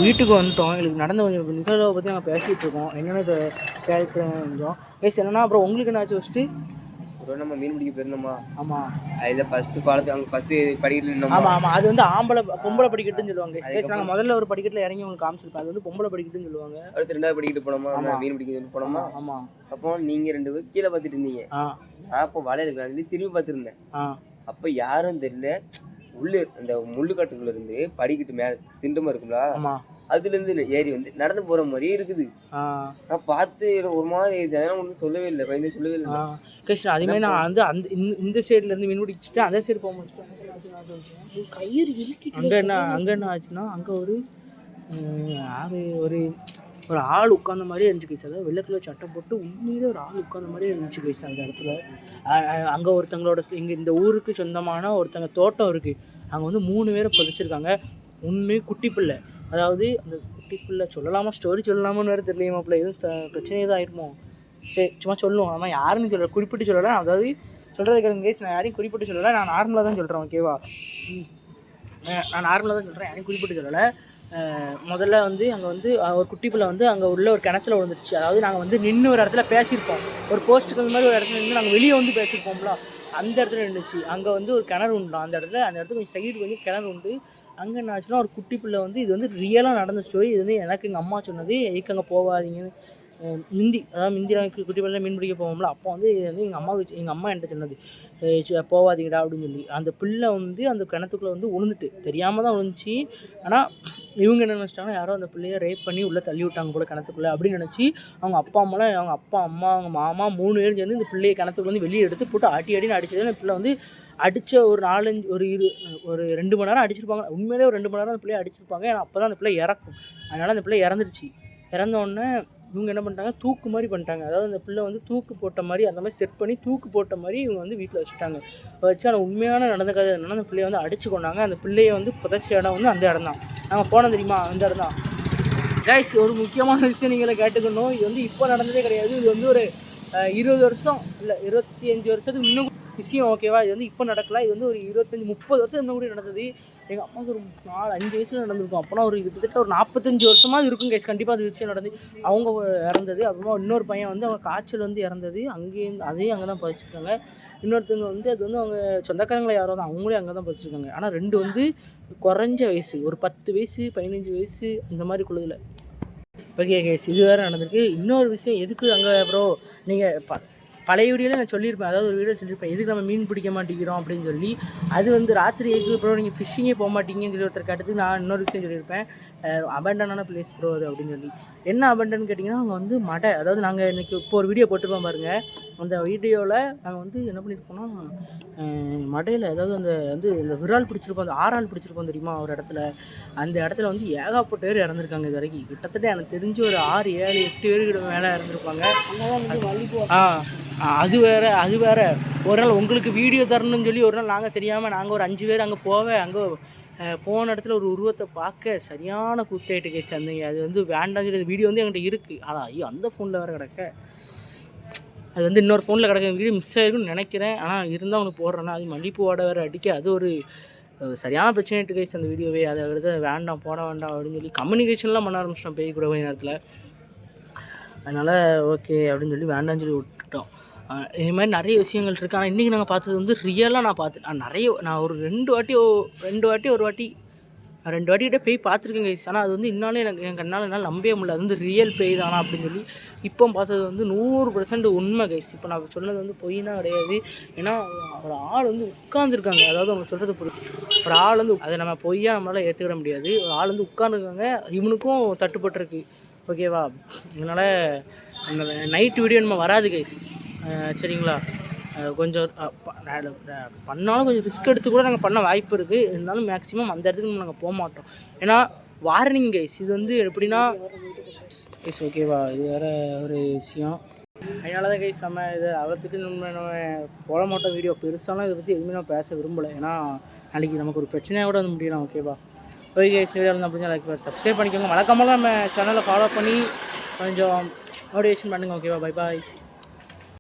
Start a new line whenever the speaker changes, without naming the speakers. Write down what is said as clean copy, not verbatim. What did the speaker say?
வீட்டுக்கு வந்துட்டோம். எங்களுக்கு நடந்த கொஞ்சம் நிகழ்வை பற்றி நாங்கள் பேசிகிட்டு இருக்கோம். என்னென்ன கேட்குறோம் பேசி என்னன்னா அப்புறம் உங்களுக்கு என்னாச்சு ஃபஸ்ட்டு
ஒரு நம்ம மீன் பிடிக்க போயிருந்தோமா?
ஆமாம்.
அதில் ஃபஸ்ட்டு பாலத்து அங்கே ஃபஸ்ட்டு படிக்கட்டு நின்னோமா?
ஆமாம் ஆமாம். அது வந்து பொம்பளை படிக்கட்டுன்னு சொல்லுவாங்க. நாங்கள் முதல்ல ஒரு படிக்கட்டில் இறங்கி உங்களுக்கு காமிச்சிருப்பேன். அது வந்து பொம்பளை படிக்கட்டுன்னு சொல்லுவாங்க.
அடுத்து 2வது படிக்கட்டு போனோமா? மீன் பிடிக்க போனோமா?
ஆமாம்.
அப்போ நீங்கள் 2 பேர் கீழே பார்த்துட்டு இருந்தீங்க. நான் அப்போ வலை எடுக்கலாம் திரும்பி பார்த்துருந்தேன். அப்போ யாரும் தெரியல. உள்ளே இந்த முள்ளுக்காட்டுக்குள்ள இருந்து படிக்கட்டு மேலே திண்டமாக இருக்குங்களா, அதுலேருந்து ஏறி வந்து நடந்து போகிற மாதிரியே இருக்குது. நான் பார்த்து ஒரு மாதிரி அதெல்லாம் ஒன்றும் சொல்லவே இல்லை, பயந்து சொல்லவே இல்லை.
அதேமாதிரி நான் வந்து இந்த சைட்லேருந்து மீன் பிடிச்சிட்டு அந்த சைடு போக முடிச்சுட்டு கயிறு அங்கே என்ன ஆச்சுன்னா அங்கே ஒரு ஆள் உட்காந்த மாதிரியே இருந்துச்சு கைஸ். அதாவது வெள்ளை கலர் சட்டை போட்டு உண்மையிலே ஒரு ஆள் உட்காந்த மாதிரியே இருந்துச்சு கைஸ். அந்த இடத்துல அங்கே ஒருத்தங்களோட இந்த ஊருக்கு சொந்தமான ஒருத்தங்க தோட்டம் இருக்குது. அங்கே வந்து 3 பேரை புதைச்சிருக்காங்க. உண்மையே குட்டி பிள்ளை. அதாவது அந்த குட்டி பிள்ளை சொல்லலாமா ஸ்டோரி சொல்லலாமான்னு வேறு தெரியலையுமாப்பிள்ள, எதுவும் பிரச்சனை எதுவும் ஆகிருமோ? சரி சும்மா சொல்லுவோம். நம்ம யாருன்னு சொல்லலை, குறிப்பிட்டு சொல்லலை. அதாவது சொல்கிறது கேட்குறேன் கைஸ், நான் யாரையும் குறிப்பிட்டு சொல்லலை, நான் நார்மலாக தான் சொல்கிறேன். ஓகேவா? நான் நார்மலாக தான் சொல்கிறேன், யாரையும் குறிப்பிட்டு சொல்லலை. முதல்ல வந்து அங்கே வந்து ஒரு குட்டி பிள்ளை வந்து அங்கே உள்ள ஒரு கிணத்துல விழுந்துருச்சு. அதாவது நாங்கள் வந்து நின்று ஒரு இடத்துல பேசியிருப்போம். ஒரு போஸ்ட்டுக்கு அந்த மாதிரி ஒரு இடத்துல நின்று நாங்கள் வெளியே வந்து பேசியிருப்போம்ல, அந்த இடத்துல இருந்துச்சு. அங்கே வந்து ஒரு கிணறு உண்டு. அந்த இடத்துல கொஞ்சம் சைடு வந்து கிணறு உண்டு. அங்கே என்ன ஆச்சுன்னா ஒரு குட்டி பிள்ளை வந்து இது வந்து ரியலாக நடந்த ஸ்டோரி. இது வந்து எனக்கு எங்கள் அம்மா சொன்னது. எதுக்கு அங்கே போகாதீங்கன்னு முந்தி குட்டி பிள்ளை மீன் பிடிக்க போவோம்ல, அப்போ வந்து இது வந்து எங்கள் அம்மா என்கிட்ட சொன்னது, போகாதீங்கடா அப்படின்னு சொல்லி. அந்த பிள்ளை வந்து அந்த கிணத்துக்குள்ளே வந்து விழுந்துட்டு தெரியாமல் தான் விழுந்துச்சு. ஆனால் இவங்க என்ன நினச்சிட்டாங்கன்னா யாரோ அந்த பிள்ளையை ரேப் பண்ணி உள்ளே தள்ளி விட்டாங்க போல கிணத்துக்குள்ளே அப்படின்னு நினச்சி அவங்க அப்பா அம்மா அவங்க மாமா 3 பேரும் சேர்ந்து இந்த பிள்ளையை கிணத்துக்குள்ள வந்து வெளியே எடுத்து போட்டு அடின்னு அடிச்சது. அந்த பிள்ளை வந்து அடித்த ஒரு 2 மணி நேரம் அடிச்சிருப்பாங்க. உண்மையிலே ஒரு 2 மணி நேரம் அந்த பிள்ளையை அடிச்சிருப்பாங்க. ஏன்னா அப்போ தான் அந்த பிள்ளை இறக்கும். அதனால் அந்த பிள்ளை இறந்துருச்சு. இறந்தோடனே இவங்க என்ன பண்ணிட்டாங்க, தூக்கு மாதிரி பண்ணிட்டாங்க. அதாவது அந்த பிள்ளை வந்து தூக்கு போட்ட மாதிரி அந்த மாதிரி செட் பண்ணி தூக்கு போட்ட மாதிரி இவங்க வந்து வீட்டில் வச்சுட்டாங்க. வச்சு ஆனால் உண்மையான நடந்த கதை என்னன்னா, அந்த பிள்ளையை வந்து அடிச்சு கொண்டாங்க. அந்த பிள்ளையை வந்து புதைச்ச இடம் வந்து அந்த இடம் தான். நாங்கள் போனோம் தெரியுமா, அந்த இடம் தான். கைஸ், ஒரு முக்கியமான விஷயம் நீங்களை கேட்டுக்கணும். இது வந்து இப்போ நடந்ததே கிடையாது. இது வந்து ஒரு 20 வருஷம் இல்லை 25 வருஷத்துக்கு இன்னும் விஷயம். ஓகேவா? இது வந்து இப்போ நடக்கல. இது வந்து ஒரு 25-30 வருஷம் இன்னும் கூட நடந்தது. எங்கள் அம்மாவுக்கு ஒரு 4-5 வயசில் நடந்திருக்கும். அப்போனா ஒரு கிட்டத்தட்ட ஒரு 45 வருஷமாக இருக்கும் கைஸ். கண்டிப்பாக அது விஷயம் நடந்து அவங்க இறந்தது. அப்புறமா இன்னொரு பையன் வந்து அவங்க காய்ச்சல் வந்து இறந்தது. அதையும் அங்கே தான் பதிச்சிருக்காங்க. இன்னொருத்தவங்க வந்து அது வந்து அவங்க சொந்தக்காரங்களை யாரோ தான், அவங்களே அங்கே தான் பதிச்சிருக்காங்க. ஆனால் 2 வந்து குறைஞ்ச வயசு, ஒரு 10 வயசு 15 வயசு இந்த மாதிரி குழுதில். ஓகே கைஸ், இது வேறு நடந்திருக்கு. இன்னொரு விஷயம், எதுக்கு அங்கே ப்ரோ நீங்கள் பழைய வீடியோவில் நான் சொல்லியிருப்பேன். அதாவது ஒரு வீடியோ சொல்லியிருப்பேன், எதுக்கு நம்ம மீன் பிடிக்க மாட்டேங்கிறோம் அப்படின்னு சொல்லி. அது வந்து ராத்திரி எதுக்கு ப்ரோ நீங்கள் ஃபிஷ்ஷிங்கே போக மாட்டீங்கன்னு சொல்லி ஒருத்தர் கேட்டதுக்கு நான் இன்னொரு விஷயம் சொல்லியிருப்பேன், அபண்டனான பிளேஸ் ப்ரோ அது அப்படின்னு சொல்லி. என்ன அபண்டன் கேட்டிங்கன்னா, அவங்க வந்து மடை. அதாவது நாங்கள் இன்றைக்கி இப்போ ஒரு வீடியோ போட்டுருப்போம் பாருங்கள். அந்த வீடியோவில் நாங்கள் வந்து என்ன பண்ணியிருப்போம்னா, மடையில் அதாவது இந்த விரால் பிடிச்சிருப்போம், அந்த ஆறால் பிடிச்சிருப்போம் தெரியுமா ஒரு இடத்துல. அந்த இடத்துல வந்து ஏகப்பட்ட பேர் இறந்துருக்காங்க இது வரைக்கும். கிட்டத்தட்ட எனக்கு தெரிஞ்சு ஒரு 6, 7, 8 பேருக்கு மேலே இறந்துருப்பாங்க. அது வேறு. ஒரு நாள் உங்களுக்கு வீடியோ தரணும்னு சொல்லி ஒரு நாள் நாங்கள் தெரியாமல் நாங்கள் ஒரு 5 பேர் அங்கே அங்கே போன இடத்துல ஒரு உருவத்தை பார்க்க சரியான குத்தாயிட்டு கேச்சு. அது வந்து வேண்டாம் சொல்லி வீடியோ வந்து என்கிட்ட இருக்குது. ஆனால் ஐயோ அந்த ஃபோனில் வேறு கிடக்க, அது வந்து இன்னொரு ஃபோனில் கிடக்க வீடியோ மிஸ் ஆகிருக்குன்னு நினைக்கிறேன். ஆனால் இருந்தால் அவனுக்கு போடுறேன்னா அது மல்லிப்பூ வாடை வேறு அடிக்க, அது ஒரு சரியான பிரச்சனைட்டு கேச்சு அந்த வீடியோவே. அதை விட வேண்டாம் போட வேண்டாம் அப்படின்னு சொல்லி கம்யூனிகேஷன்லாம் பண்ண ஆரம்பிச்சிட்டோம் பேய் கூட கொஞ்ச நேரத்தில். அதனால் ஓகே அப்படின்னு சொல்லி வேண்டாம்னு சொல்லி விட்டுட்டோம். இது மாதிரி நிறைய விஷயங்கள் இருக்குது. ஆனால் இன்றைக்கி நாங்கள் பார்த்தது வந்து ரியலாக நான் நான் ஒரு 2 வாட்டி கிட்டே பேய் பார்த்துருக்கேன் கைஸ். ஆனால் அது வந்து இன்னும் என் கண்ணால் என்னால் நம்பவே முடியல. அது வந்து ரியல் பேய் தானா அப்படின்னு சொல்லி. இப்போ பார்த்தது வந்து 100% உண்மை கைஸ். இப்போ நான் சொன்னது வந்து பொய்னா கிடையாது. ஏன்னா ஒரு ஆள் வந்து உட்காந்துருக்காங்க. அதாவது அவங்க சொல்கிறது ஒரு ஆள் வந்து அதை நம்ம பொய்யா நம்மளால் ஏற்றுக்கிட முடியாது. ஒரு ஆள் வந்து உட்காந்துருக்காங்க, இவனுக்கும் தட்டுப்பட்டுருக்கு. ஓகேவா? அதனால் அந்த நைட் வீடியோ நம்ம வராது கைஸ். சரிங்களா? கொஞ்சம் பண்ணாலும் கொஞ்சம் ரிஸ்க் எடுத்து கூட நாங்கள் பண்ண வாய்ப்பு இருக்குது. இருந்தாலும் மேக்ஸிமம் அந்த இடத்துக்கு நாங்கள் போக மாட்டோம். ஏன்னா வார்னிங் கைஸ். இது வந்து எப்படின்னா கைஸ், ஓகேவா? இது வேறு ஒரு விஷயம். அதனால தான் கைஸ் நம்ம இது அவத்துக்கு நம்ம போட மாட்டோம் வீடியோ. பெருசாலாம் இதை பற்றி எதுவுமே நான் பேச விரும்பலை. ஏன்னா நாளைக்கு நமக்கு ஒரு பிரச்சனையாக கூட வந்து முடியலாம். ஓகேவா? ஓகே கைஸ், வீடியோ இருந்தால் அப்படின்னா லைக் சப்ஸ்கிரைப் பண்ணிக்கோங்க. வழக்கமாக நம்ம சேனலை ஃபாலோ பண்ணி கொஞ்சம் மோட்டிவேஷன் பண்ணுங்கள். ஓகேவா? Bye bye.